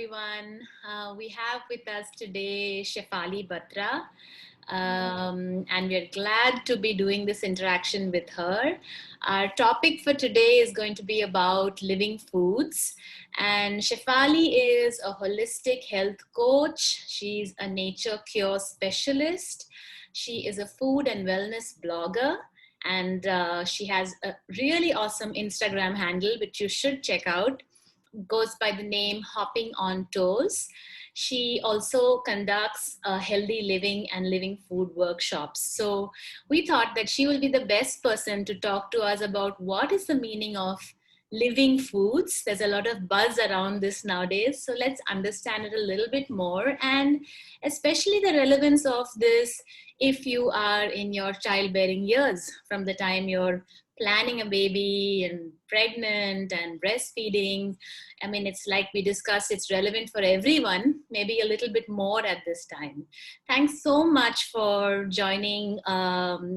everyone. We have with us today Shefali Batra, and we're glad to be doing this interaction with her. Our topic for today is going to be about living foods. And Shefali is a holistic health coach, she's a nature cure specialist, she is a food and wellness blogger. And she has a really awesome Instagram handle, which you should check out, goes by the name Hopping on Toes. She also conducts healthy living and living food workshops. So we thought that she will be the best person to talk to us about what is the meaning of living foods. There's a lot of buzz around this nowadays. So let's understand it a little bit more, and especially the relevance of this if you are in your childbearing years, from the time you're planning a baby and pregnant and breastfeeding. I mean, it's like we discussed, it's relevant for everyone, maybe a little bit more at this time. Thanks so much for joining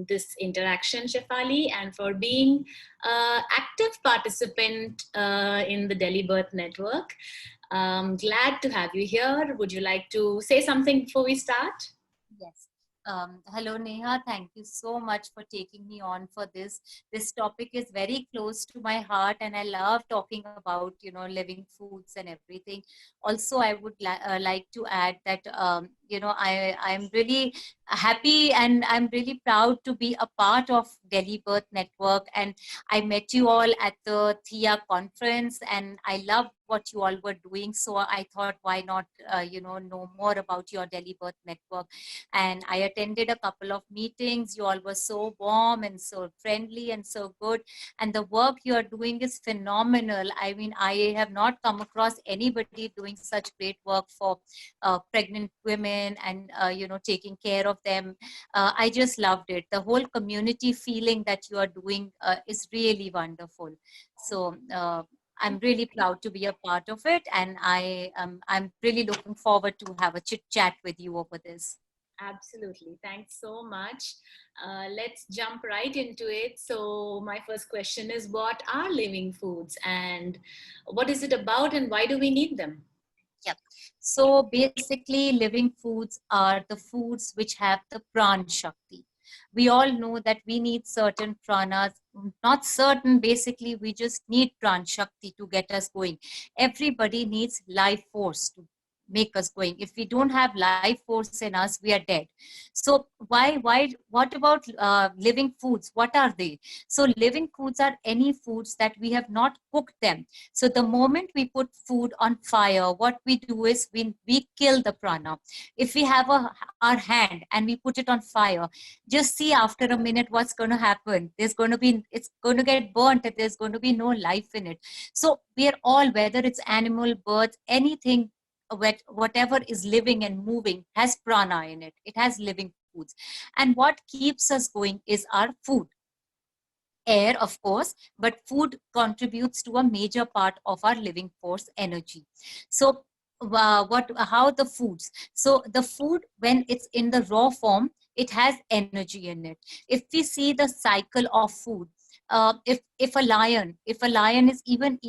this interaction, Shefali, and for being an active participant in the Delhi Birth Network. Glad to have you here. Would you like to say something before we start? Yes. Hello, Neha. Thank you so much for taking me on for this. This topic is very close to my heart, and I love talking about, living foods and everything. Also, I would like to add that, I'm really happy and I'm really proud to be a part of Delhi Birth Network. And I met you all at the THIA conference, and I love what you all were doing. So I thought, why not, know more about your Delhi Birth Network. And I attended a couple of meetings. You all were so warm and so friendly and so good. And the work you are doing is phenomenal. I mean, I have not come across anybody doing such great work for pregnant women and, taking care of them. I just loved it. The whole community feeling that you are doing is really wonderful. So, I'm really proud to be a part of it, and I'm really looking forward to have a chit chat with you over this. Absolutely. Thanks so much. Let's jump right into it. So, my first question is, what are living foods and what is it about and why do we need them? Yep. So basically, living foods are the foods which have the pran shakti. We all know that we need certain pranas, not certain, basically, we just need pran shakti to get us going. Everybody needs life force to make us going. If we don't have life force in us, we are dead. So what about living foods? What are they? So living foods are any foods that we have not cooked them. So the moment we put food on fire, what we do is we kill the prana. If we have our hand and we put it on fire, just see after a minute what's going to happen. It's going to get burnt. There's going to be no life in it. So we are all, whether it's animal, birds, anything, whatever is living and moving has prana in it. It has living foods. And what keeps us going is our food. Air, of course, but food contributes to a major part of our living force energy. So how the foods, so the food, when it's in the raw form, it has energy in it. If we see the cycle of food, if a lion is even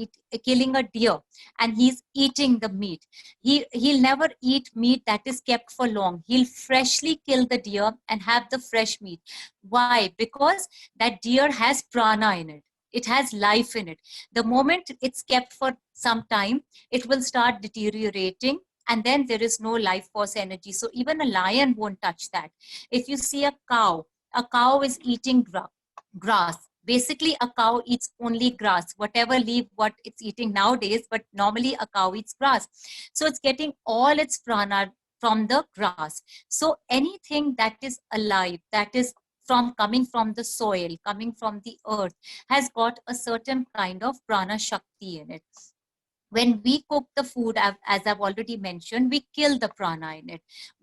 killing a deer and he's eating the meat, he'll never eat meat that is kept for long. He'll freshly kill the deer and have the fresh meat. Why? Because that deer has prana in it. It has life in it. The moment it's kept for some time, it will start deteriorating, and then there is no life force energy. So even a lion won't touch that. If you see a cow is eating grass. Basically, a cow eats only grass, whatever leaf what it's eating nowadays, but normally a cow eats grass. So it's getting all its prana from the grass. So anything that is alive, that is coming from the soil, coming from the earth, has got a certain kind of prana shakti in it. When we cook the food, as I've already mentioned, we kill the prana in it.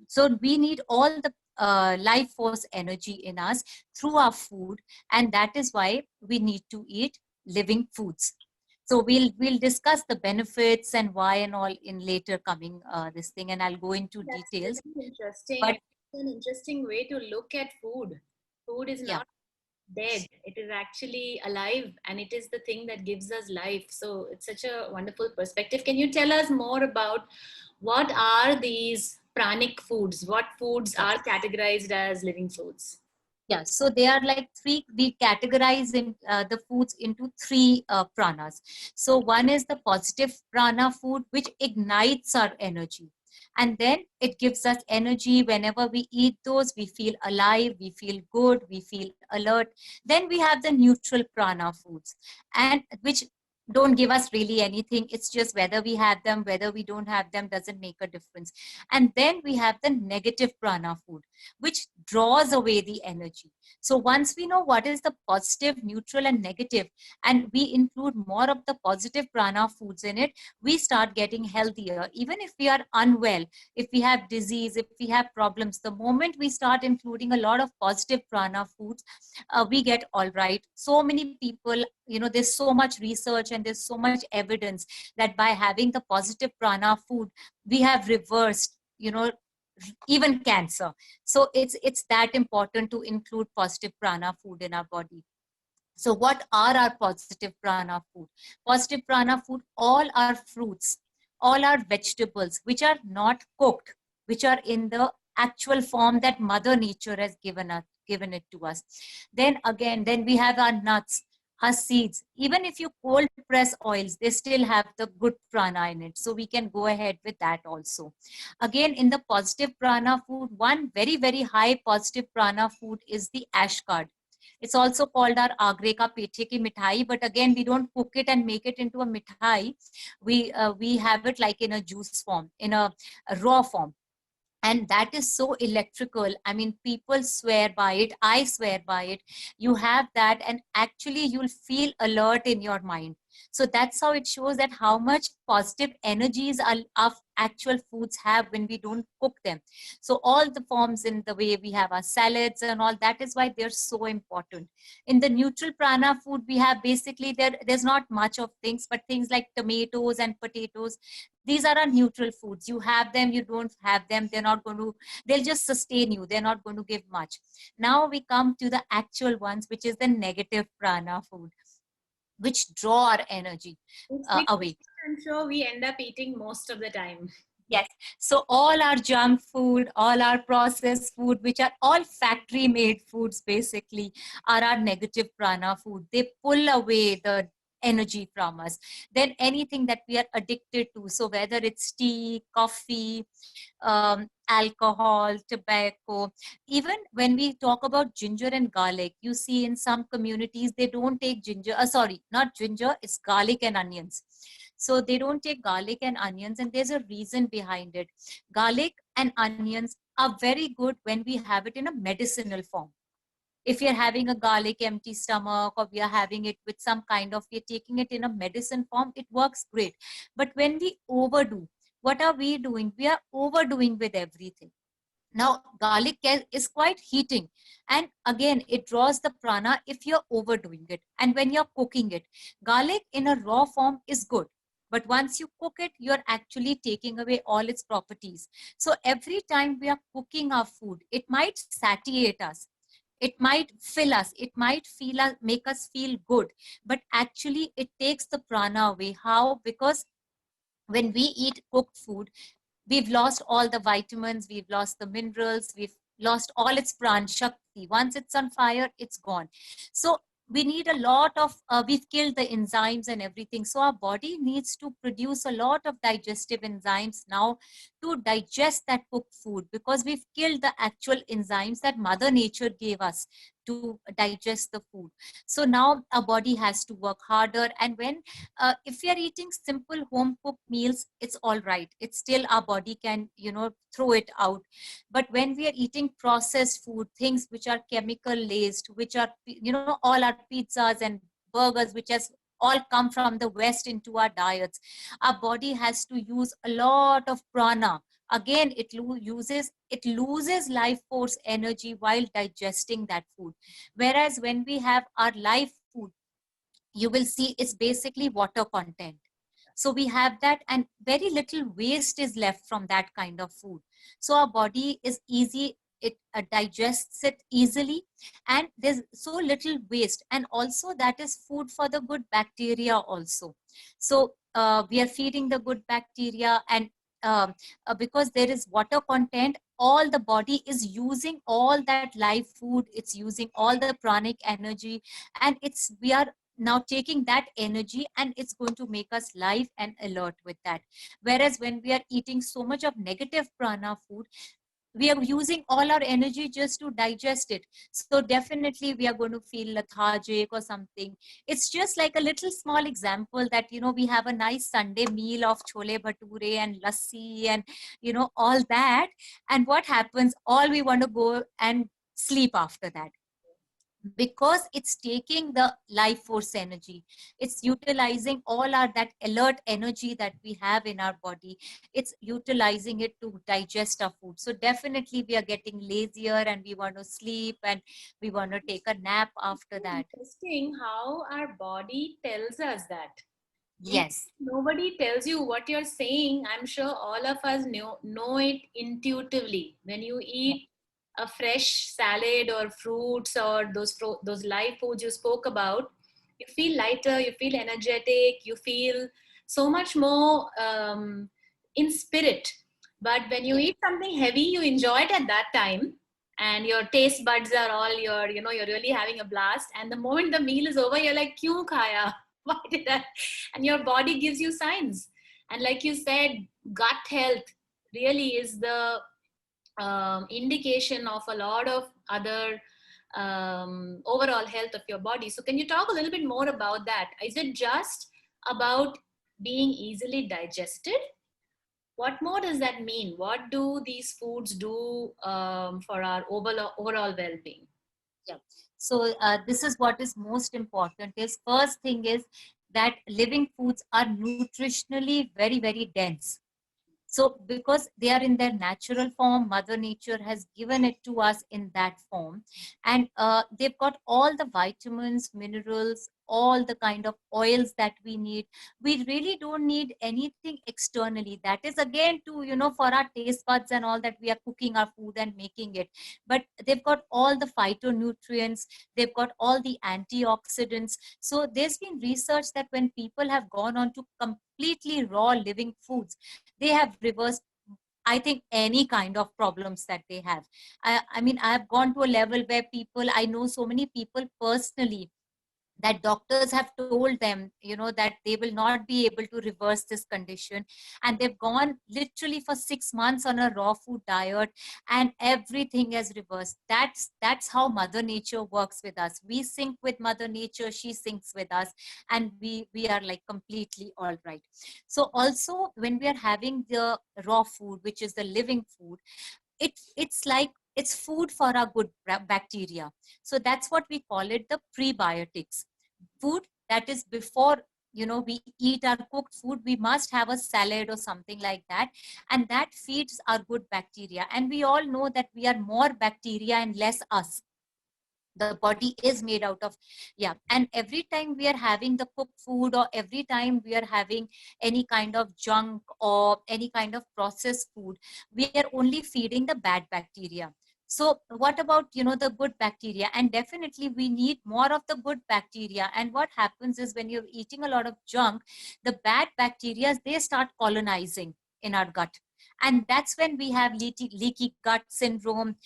So we need all the life force energy in us through our food, and that is why we need to eat living foods. So we'll discuss the benefits and why and all in later coming this thing, and I'll go into That's details. very interesting. But It's an interesting way to look at food. Food is yeah, not dead. It is actually alive, and it is the thing that gives us life. So it's such a wonderful perspective. Can you tell us more about what are these pranic foods? What foods are Yes. categorized as living foods? Yeah, so they are like three, we categorize in, the foods into three pranas. So one is the positive prana food, which ignites our energy. And then it gives us energy. Whenever we eat those, we feel alive, we feel good, we feel alert. Then we have the neutral prana foods, and which don't give us really anything. It's just whether we have them, whether we don't have them doesn't make a difference. And then we have the negative prana food, which draws away the energy. So once we know what is the positive, neutral, and negative, and we include more of the positive prana foods in it, we start getting healthier. Even if we are unwell, if we have disease, if we have problems, the moment we start including a lot of positive prana foods, we get all right. So many people, there's so much research and there's so much evidence that by having the positive prana food, we have reversed, even cancer. So it's that important to include positive prana food in our body. So what are our positive prana food? Positive prana food, all our fruits, all our vegetables which are not cooked, which are in the actual form that mother nature has given it to us. Then we have our nuts, our seeds. Even if you cold press oils, they still have the good prana in it. So we can go ahead with that also. Again, in the positive prana food, one very, very high positive prana food is the ash card. It's also called our agre ka pethe ki mithai, but again, we don't cook it and make it into a mithai. We have it like in a juice form, in a raw form, and that is so electrical. I mean, people swear by it, I swear by it. You have that, and actually you'll feel alert in your mind. So that's how it shows that how much positive energies our actual foods have when we don't cook them. So all the forms, in the way we have our salads and all, that is why they're so important. In the neutral prana food, we have basically, there's not much of things, but things like tomatoes and potatoes, these are our neutral foods. You have them, you don't have them, they'll just sustain you, they're not going to give much. Now we come to the actual ones, which is the negative prana food, which draw our energy Which away. I'm sure we end up eating most of the time. Yes. So all our junk food, all our processed food, which are all factory made foods basically, are our negative prana food. They pull away the energy from us. Then anything that we are addicted to, so whether it's tea, coffee, alcohol, tobacco, even when we talk about ginger and garlic, you see in some communities they don't take ginger, sorry, not ginger, it's garlic and onions. So they don't take garlic and onions, and there's a reason behind it. Garlic and onions are very good when we have it in a medicinal form. If you're having a garlic empty stomach, or we are having it with some kind of, we're taking it in a medicine form, it works great. But when we overdo, what are we doing? We are overdoing with everything. Now, garlic is quite heating. And again, it draws the prana if you're overdoing it. And when you're cooking it, garlic in a raw form is good. But once you cook it, you're actually taking away all its properties. So every time we are cooking our food, it might satiate us. It might fill us. It might make us feel good. But actually, it takes the prana away. How? Because when we eat cooked food, we've lost all the vitamins, we've lost the minerals, we've lost all its pran shakti. Once it's on fire, it's gone. So we need a lot of, we've killed the enzymes and everything. So our body needs to produce a lot of digestive enzymes now to digest that cooked food, because we've killed the actual enzymes that Mother Nature gave us to digest the food. So now our body has to work harder. And when if we are eating simple home cooked meals, it's all right, it's still our body can throw it out. But when we are eating processed food, things which are chemical laced, which are all our pizzas and burgers, which has all come from the west into our diets, our body has to use a lot of prana. Again, it loses life force energy while digesting that food. Whereas when we have our live food, you will see it's basically water content. So we have that, and very little waste is left from that kind of food. So our body is it digests it easily, and there's so little waste, and also that is food for the good bacteria also. So we are feeding the good bacteria, and because there is water content, all the body is using all that live food, it's using all the pranic energy, and it's we are now taking that energy, and it's going to make us live and alert with that. Whereas when we are eating so much of negative prana food, we are using all our energy just to digest it. So definitely we are going to feel lethargic or something. It's just like a little small example that, we have a nice Sunday meal of chole bhature and lassi and, all that. And what happens? All we want to go and sleep after that, because it's taking the life force energy, it's utilizing all our that alert energy that we have in our body, it's utilizing it to digest our food. So definitely we are getting lazier, and we want to sleep, and we want to take a nap after that. Interesting how our body tells us that. Even Yes. if nobody tells you what you're saying, I'm sure all of us know it intuitively. When you Yeah. eat a fresh salad or fruits or those live foods you spoke about, you feel lighter, you feel energetic, you feel so much more in spirit. But when you Yeah. eat something heavy, you enjoy it at that time, and your taste buds are all you're really having a blast. And the moment the meal is over, you're like, "Kyun khaya? Why did I?" And your body gives you signs. And like you said, gut health really is the indication of a lot of other overall health of your body. So can you talk a little bit more about that? Is it just about being easily digested? What more does that mean? What do these foods do for our overall well-being? Yeah. So this is what is most important. Is first thing is that living foods are nutritionally very, very dense. So because they are in their natural form, Mother Nature has given it to us in that form. And they've got all the vitamins, minerals, all the kind of oils that we need. We really don't need anything externally. That is again to, for our taste buds and all, that we are cooking our food and making it. But they've got all the phytonutrients, they've got all the antioxidants. So there's been research that when people have gone on to completely raw living foods, they have reversed, I think, any kind of problems that they have. I mean, I have gone to a level where people, I know so many people personally, that doctors have told them, that they will not be able to reverse this condition, and they've gone literally for 6 months on a raw food diet, and everything has reversed. That's how Mother Nature works with us. We sync with Mother Nature, she syncs with us, and we are like completely all right. So also when we are having the raw food, which is the living food, it's like it's food for our good bacteria. So that's what we call it, the prebiotics. Food that is before, we eat our cooked food, we must have a salad or something like that, and that feeds our good bacteria. And we all know that we are more bacteria and less us. The body is made out of, yeah. And every time we are having the cooked food, or every time we are having any kind of junk or any kind of processed food, we are only feeding the bad bacteria. So what about, the good bacteria? And definitely we need more of the good bacteria. And what happens is, when you're eating a lot of junk, the bad bacteria, they start colonizing in our gut. And that's when we have leaky gut syndrome,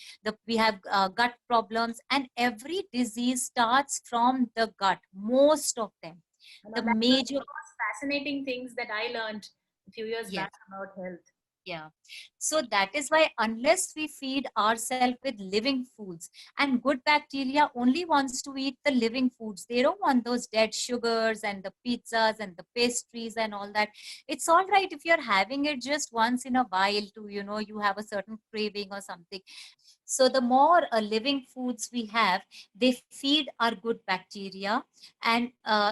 we have gut problems, and every disease starts from the gut, most of them, You know, the that's one of major. the most fascinating things that I learned a few years Yes. back about health. Yeah. So that is why, unless we feed ourselves with living foods, and good bacteria only wants to eat the living foods, they don't want those dead sugars and the pizzas and the pastries and all that. It's all right if you're having it just once in a while to, you have a certain craving or something. So the more living foods we have, they feed our good bacteria, and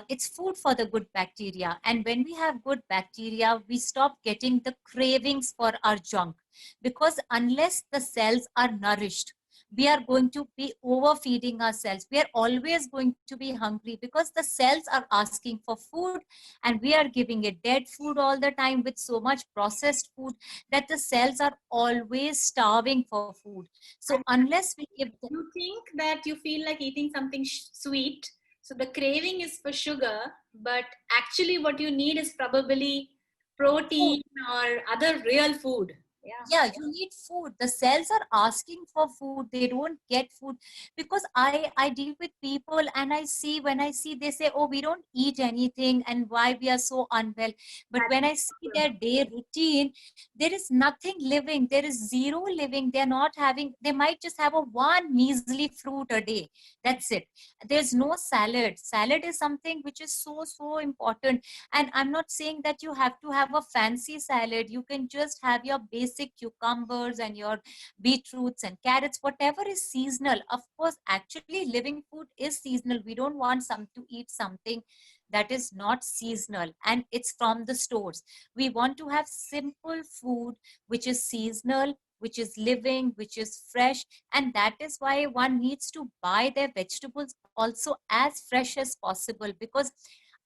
it's food for the good bacteria. And when we have good bacteria, we stop getting the cravings for our junk, because unless the cells are nourished, we are going to be overfeeding ourselves. We are always going to be hungry because the cells are asking for food, and we are giving it dead food all the time with so much processed food that the cells are always starving for food. So And unless we give them, you think that you feel like eating something sweet, so the craving is for sugar, but actually what you need is probably food, protein or other real food. Yeah. yeah, you need food. The cells are asking for food, they don't get food. Because I deal with people, and I see, when I see, they say, oh, we don't eat anything and why we are so unwell. But That's when I the see problem. their day routine, there is nothing living, there is zero living. They're not having, they might just have a one measly fruit a day, that's it. There's no salad. Salad is something which is so important. And I'm not saying that you have to have a fancy salad. You can just have your basic cucumbers and your beetroots and carrots, whatever is seasonal. Of course, actually, living food is seasonal. We don't want some to eat something that is not seasonal and it's from the stores. We want to have simple food which is seasonal, which is living, which is fresh. And that is why one needs to buy their vegetables also as fresh as possible, because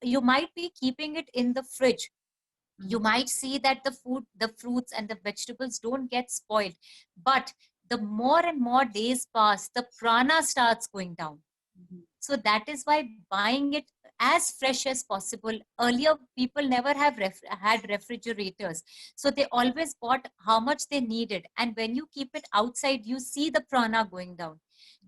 you might be keeping it in the fridge. You might see that the food, the fruits and the vegetables don't get spoiled, but the more and more days pass, the prana starts going down. Mhm. So that is why buying it as fresh as possible. Earlier people never have had refrigerators, so they always bought how much they needed, and when you keep it outside, you see the prana going down.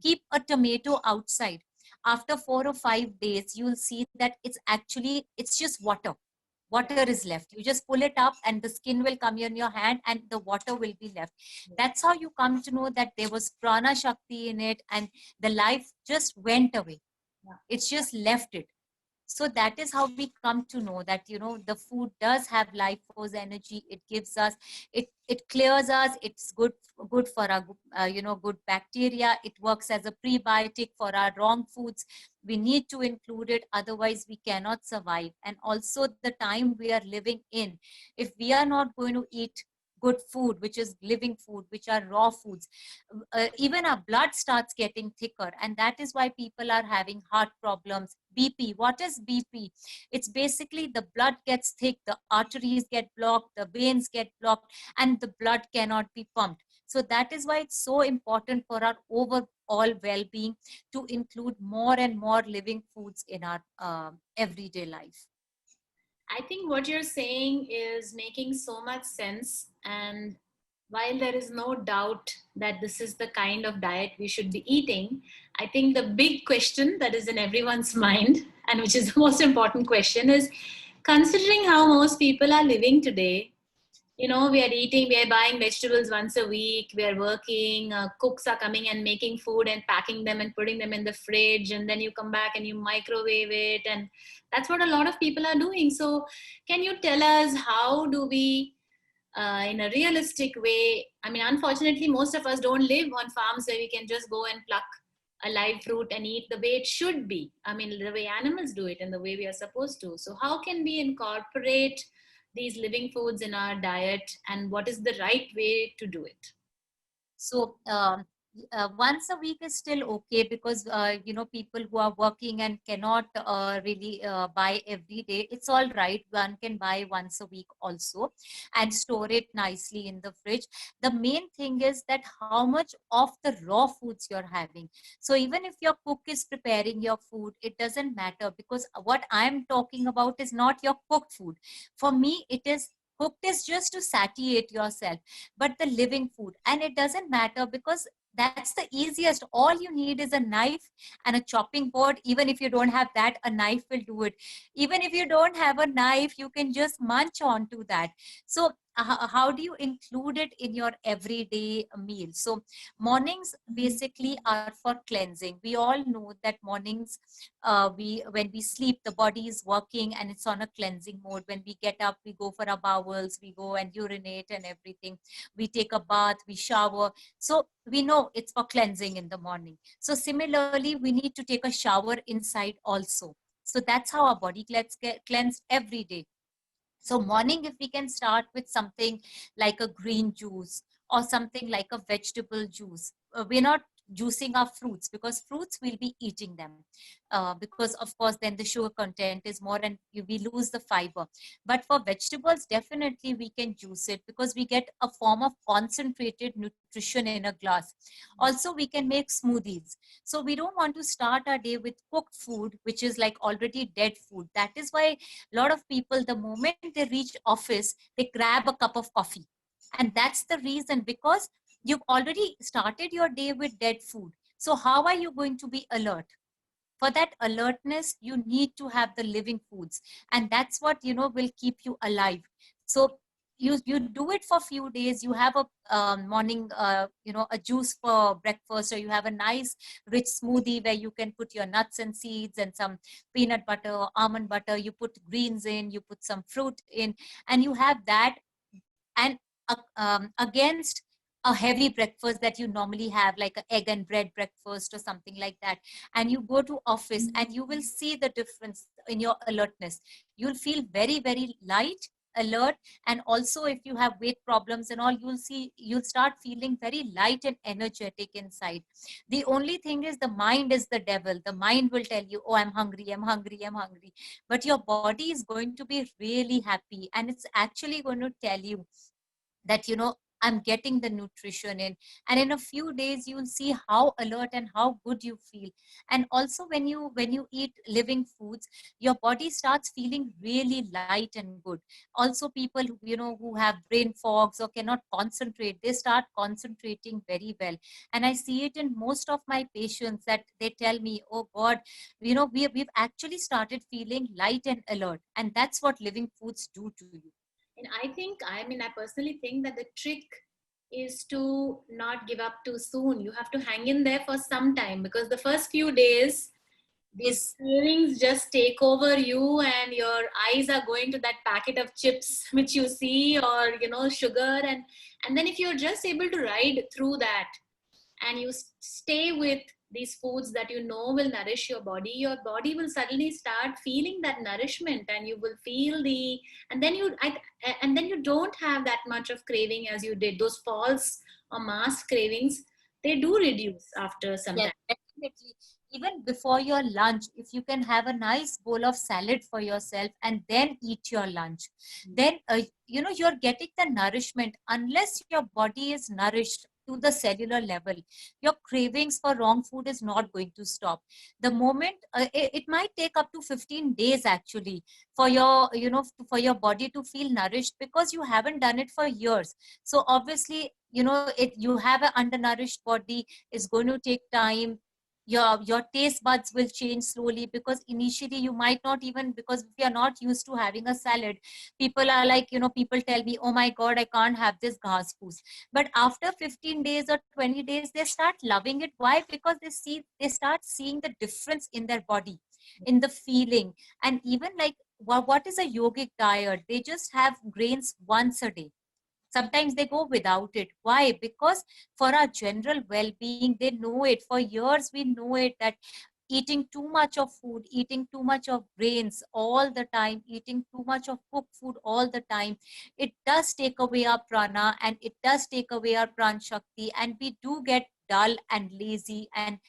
Keep a tomato outside, after 4 or 5 days you'll see that it's just water. Yeah. Water is left. You just pull it up and the skin will come in your hand and the water will be left. Yeah. That's how you come to know that there was prana shakti in it, and the life just went away. Yeah. It's just left it. So that is how we come to know that, the food does have life force energy. It gives us, it clears us. It's good for our good bacteria. It works as a prebiotic for our wrong foods. We need to include it, otherwise we cannot survive. And also the time we are living in, if we are not going to eat good food, which is living food, which are raw foods, even our blood starts getting thicker. And that is why people are having heart problems. BP, what is BP? It's basically the blood gets thick, the arteries get blocked, the veins get blocked, and the blood cannot be pumped. So that is why it's so important for our overall well-being to include more and more living foods in our everyday life. I think what you're saying is making so much sense. And while there is no doubt that this is the kind of diet we should be eating, I think the big question that is in everyone's mind, and which is the most important question, is considering how most people are living today. We are eating, we are buying vegetables once a week, we are working, cooks are coming and making food and packing them and putting them in the fridge, and then you come back and you microwave it, and that's what a lot of people are doing. So can you tell us, how do we, in a realistic way, I mean, unfortunately most of us don't live on farms where we can just go and pluck a live fruit and eat the way it should be, I mean, the way animals do it and the way we are supposed to. So how can we incorporate these living foods in our diet, and what is the right way to do it? So once a week is still okay, because people who are working and cannot really buy every day, it's all right. One can buy once a week also and store it nicely in the fridge. The main thing is that how much of the raw foods you're having. So even if your cook is preparing your food, it doesn't matter, because what I'm talking about is not your cooked food. For me, it is cooked is just to satiate yourself, but the living food. And it doesn't matter, because that's the easiest. All you need is a knife and a chopping board. Even if you don't have that, a knife will do it. Even if you don't have a knife, you can just munch onto that. So how do you include it in your everyday meal? So mornings basically are for cleansing. We all know that mornings, we when we sleep, the body is working and it's on a cleansing mode. When we get up, we go for our bowels, we go and urinate and everything. We take a bath, we shower. So we know it's for cleansing in the morning. So similarly, we need to take a shower inside also. So that's how our body gets cleansed every day. So morning, if we can start with something like a green juice or something like a vegetable juice, we're not juicing our fruits, because fruits we'll be eating them, because of course then the sugar content is more and we lose the fiber. But for vegetables, definitely we can juice it, because we get a form of concentrated nutrition in a glass. Also, we can make smoothies. So we don't want to start our day with cooked food, which is like already dead food. That is why a lot of people, the moment they reach office, they grab a cup of coffee. And that's the reason, because you've already started your day with dead food. So how are you going to be alert? For that alertness, you need to have the living foods, and that's what will keep you alive. So you do it for a few days. You have a morning, a juice for breakfast, or you have a nice rich smoothie where you can put your nuts and seeds and some peanut butter, almond butter. You put greens in, you put some fruit in, and you have that. And against a heavy breakfast that you normally have, like an egg and bread breakfast or something like that, and you go to office, and you will see the difference in your alertness. You'll feel very, very light, alert. And also, if you have weight problems and all, you'll start feeling very light and energetic inside. The only thing is, the mind is the devil. The mind will tell you, oh, I'm hungry, I'm hungry, I'm hungry. But your body is going to be really happy, and it's actually going to tell you that I'm getting the nutrition in. And in a few days, you'll see how alert and how good you feel. And also, when you eat living foods, your body starts feeling really light and good. Also, people who have brain fogs or cannot concentrate, they start concentrating very well. And I see it in most of my patients, that they tell me, oh God, we've actually started feeling light and alert. And that's what living foods do to you. And I personally think that the trick is to not give up too soon. You have to hang in there for some time, because the first few days, these feelings just take over you, and your eyes are going to that packet of chips which you see, or sugar. And then if you're just able to ride through that, and you stay with these foods that you know will nourish your body will suddenly start feeling that nourishment, and you will feel the and then you don't have that much of craving as you did. Those false or mass cravings, they do reduce after some Yes, time. definitely. Even before your lunch, if you can have a nice bowl of salad for yourself and then eat your lunch, then you're getting the nourishment. Unless your body is nourished to the cellular level, your cravings for wrong food is not going to stop. The moment it might take up to 15 days actually for your body to feel nourished, because you haven't done it for years. So obviously, you have an undernourished body. It's going to take time. Your taste buds will change slowly, because initially you might not even, because we are not used to having a salad. People are like, people tell me, oh my God, I can't have this ghas foos. But after 15 days or 20 days, they start loving it. Why? Because they start seeing the difference in their body, in the feeling. And even like, what is a yogic diet? They just have grains once a day. Sometimes they go without it. Why? Because for our general well-being, they know it. For years, we know it, that eating too much of food, eating too much of grains all the time, eating too much of cooked food all the time, it does take away our prana, and it does take away our pran shakti, and we do get dull and lazy. And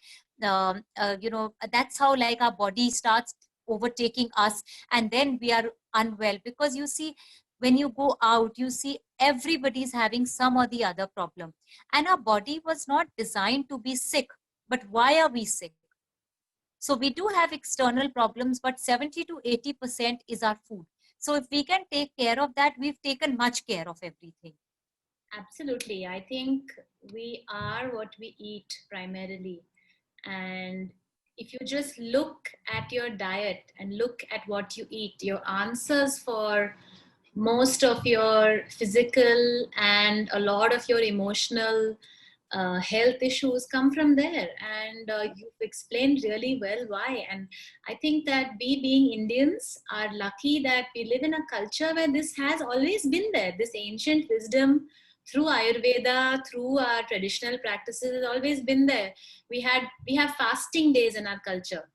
that's how, like, our body starts overtaking us, and then we are unwell. Because you see, when you go out, you see everybody's having some or the other problem. And our body was not designed to be sick. But why are we sick? So we do have external problems, but 70 to 80% is our food. So if we can take care of that, we've taken much care of everything. Absolutely. I think we are what we eat primarily. And if you just look at your diet and look at what you eat, your answers for most of your physical and a lot of your emotional health issues come from there. And you've explained really well why. And I think that we, being Indians, are lucky that we live in a culture where this has always been there. This ancient wisdom through Ayurveda, through our traditional practices, has always been there. We have fasting days in our culture,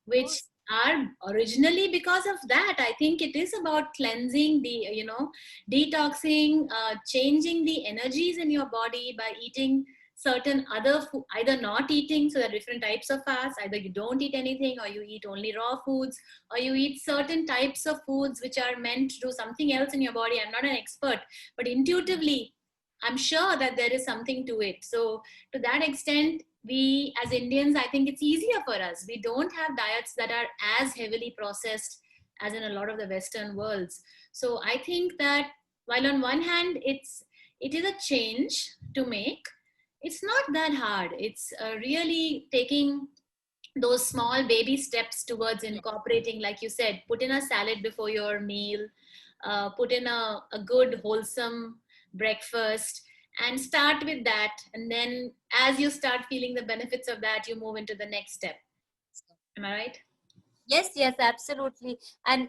which are originally because of that. I think it is about cleansing the, detoxing, changing the energies in your body by eating certain other food, either not eating, so there are different types of fast, either you don't eat anything or you eat only raw foods, or you eat certain types of foods which are meant to do something else in your body. I'm not an expert, but intuitively I'm sure that there is something to it. So to that extent, we as Indians, I think it's easier for us. We don't have diets that are as heavily processed as in a lot of the Western worlds. So I think that while on one hand it is a change to make, it's not that hard. It's really taking those small baby steps towards incorporating, like you said, put in a salad before your meal, put in a good wholesome breakfast, and start with that. And then as you start feeling the benefits of that, you move into the next step. Am I right? Yes, yes, absolutely. And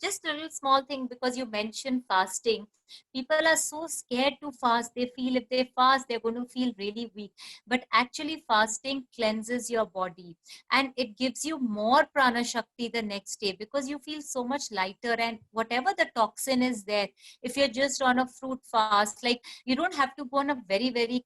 just a little small thing, because you mentioned fasting. People are so scared to fast. They feel if they fast, they're going to feel really weak. But actually, fasting cleanses your body and it gives you more prana shakti the next day, because you feel so much lighter. And whatever the toxin is there, if you're just on a fruit fast, like, you don't have to go on a very, very,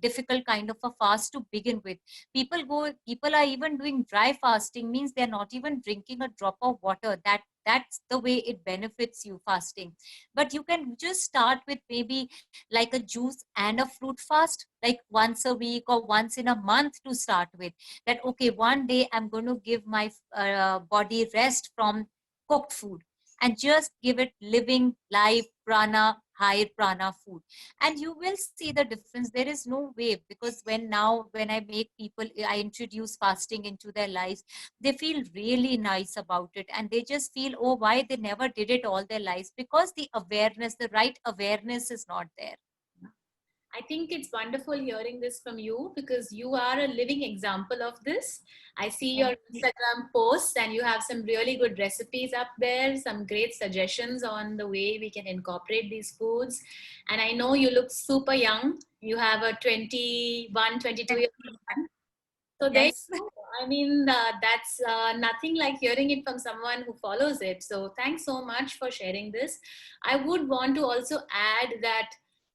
difficult kind of a fast to begin with. People are even doing dry fasting, means they're not even drinking a drop of water. That's the way it benefits you, fasting. But you can just start with maybe like a juice and a fruit fast, like once a week or once in a month, to start with. That, okay, one day I'm going to give my body rest from cooked food, and just give it living, live, prana, high prana food, and you will see the difference. There is no way, because when I make people, I introduce fasting into their lives, they feel really nice about it, and they just feel, oh, why they never did it all their lives, because the right awareness is not there. I think it's wonderful hearing this from you because you are a living example of this. I see your Thank you. Instagram posts and you have some really good recipes up there, some great suggestions on the way we can incorporate these foods. And I know you look super young. You have a 21, 22-year son. So there you Yes. go. I mean, that's nothing like hearing it from someone who follows it. So thanks so much for sharing this. I would want to also add that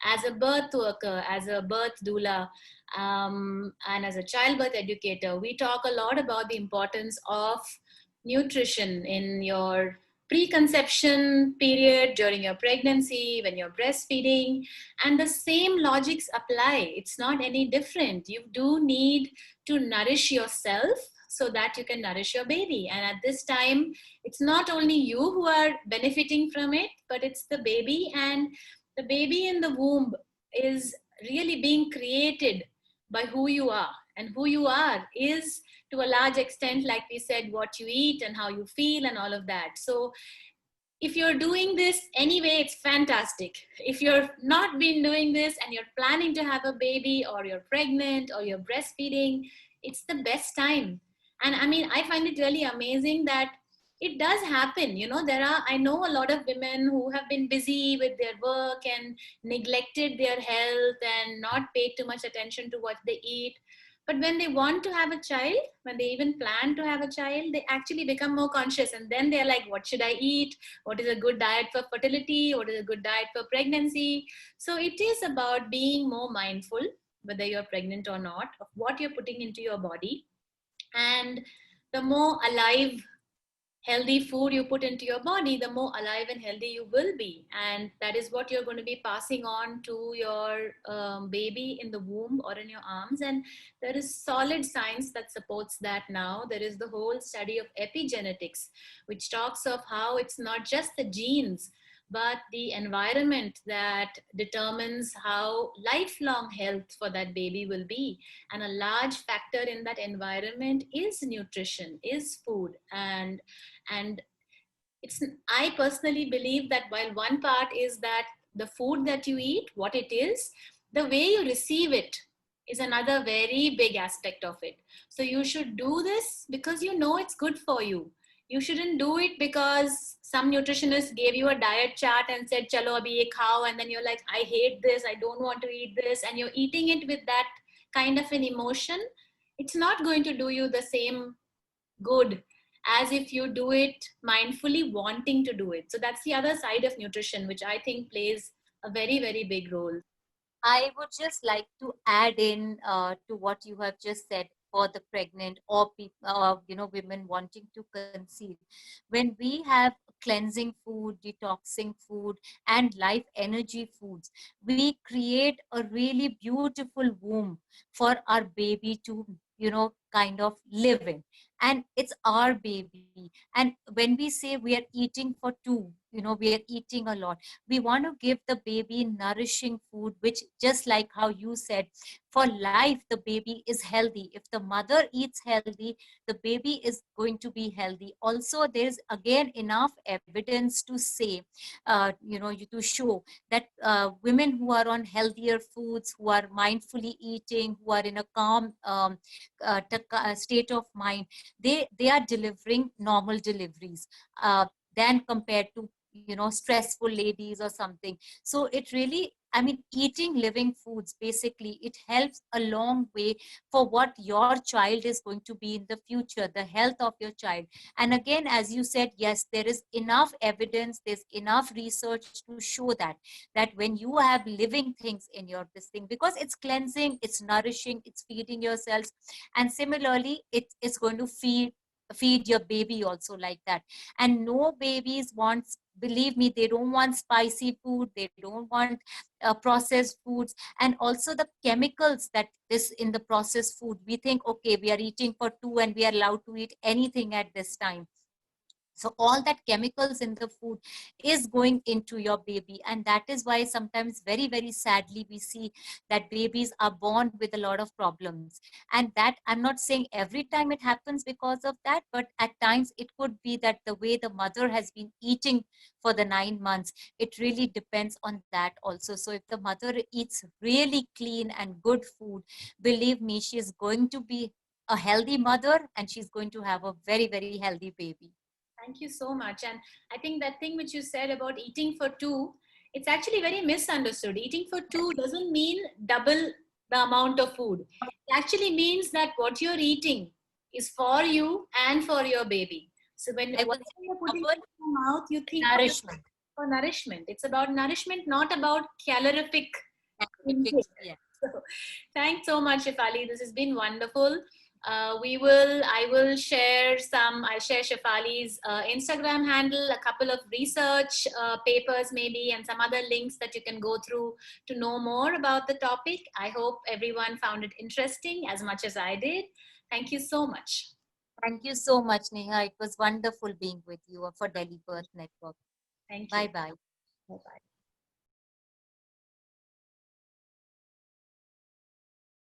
as a birth worker, as a birth doula, and as a childbirth educator, we talk a lot about the importance of nutrition in your preconception period, during your pregnancy, when you're breastfeeding, and the same logics apply. It's not any different. You do need to nourish yourself so that you can nourish your baby. And at this time, it's not only you who are benefiting from it, but it's the baby. And the baby in the womb is really being created by who you are. And who you are is, to a large extent, like we said, what you eat and how you feel and all of that. So if you're doing this anyway, it's fantastic. If you're not been doing this and you're planning to have a baby, or you're pregnant, or you're breastfeeding, it's the best time. And I mean, I find it really amazing that it does happen. You know, I know a lot of women who have been busy with their work and neglected their health and not paid too much attention to what they eat. But when they want to have a child, when they even plan to have a child, they actually become more conscious. And then they're like, what should I eat? What is a good diet for fertility? What is a good diet for pregnancy? So it is about being more mindful, whether you're pregnant or not, of what you're putting into your body. And the more alive, healthy food you put into your body, the more alive and healthy you will be. And that is what you're going to be passing on to your baby in the womb or in your arms. And there is solid science that supports that now. There is the whole study of epigenetics, which talks of how it's not just the genes, but the environment that determines how lifelong health for that baby will be. And a large factor in that environment is nutrition, is food. And it's, I personally believe that while one part is that the food that you eat, what it is, the way you receive it is another very big aspect of it. So you should do this because you know it's good for you. You shouldn't do it because some nutritionist gave you a diet chart and said chalo abhi ye khao, and then you're like, I hate this, I don't want to eat this, and you're eating it with that kind of an emotion. It's not going to do you the same good as if you do it mindfully, wanting to do it. So that's the other side of nutrition, which I think plays a very, very big role. I would just like to add in to what you have just said for the pregnant or people, women wanting to conceive. When we have cleansing food, detoxing food, and life energy foods, we create a really beautiful womb for our baby to, kind of live in. And it's our baby. And when we say we are eating for two, we are eating a lot, we want to give the baby nourishing food, which, just like how you said, for life the baby is healthy. If the mother eats healthy, the baby is going to be healthy. Also, there's again enough evidence to say, to show that women who are on healthier foods, who are mindfully eating, who are in a calm state of mind, they are delivering normal deliveries than compared to, stressful ladies or something. So it really, I mean, eating living foods, basically it helps a long way for what your child is going to be in the future, the health of your child. And again, as you said, yes, there is enough evidence, there's enough research to show that when you have living things in your this thing, because it's cleansing, it's nourishing, it's feeding your cells, and similarly it's going to feed your baby also like that. And no babies wants, believe me, they don't want spicy food, they don't want processed foods, and also the chemicals that is in the processed food. We think, okay, we are eating for two and we are allowed to eat anything at this time. So all that chemicals in the food is going into your baby, and that is why sometimes, very very sadly, we see that babies are born with a lot of problems. And that, I'm not saying every time it happens because of that, but at times it could be that the way the mother has been eating for the 9 months, it really depends on that also. So if the mother eats really clean and good food, believe me, she is going to be a healthy mother, and she's going to have a very very healthy baby. Thank you so much. And I think that thing which you said about eating for two, it's actually very misunderstood. Eating for two doesn't mean double the amount of food. It actually means that what you're eating is for you and for your baby. So when I would whatever say you're putting proper in your mouth, you think of it nourishment. for nourishment. It's about nourishment, not about calorific intake. Yeah. So, thanks so much, Shefali. This has been wonderful. I'll share Shefali's Instagram handle, a couple of research papers maybe, and some other links that you can go through to know more about the topic. I hope everyone found it interesting as much as I did. Thank you so much. Thank you so much, Neha. It was wonderful being with you for Delhi Birth Network. Thank you. Bye bye. Bye-bye.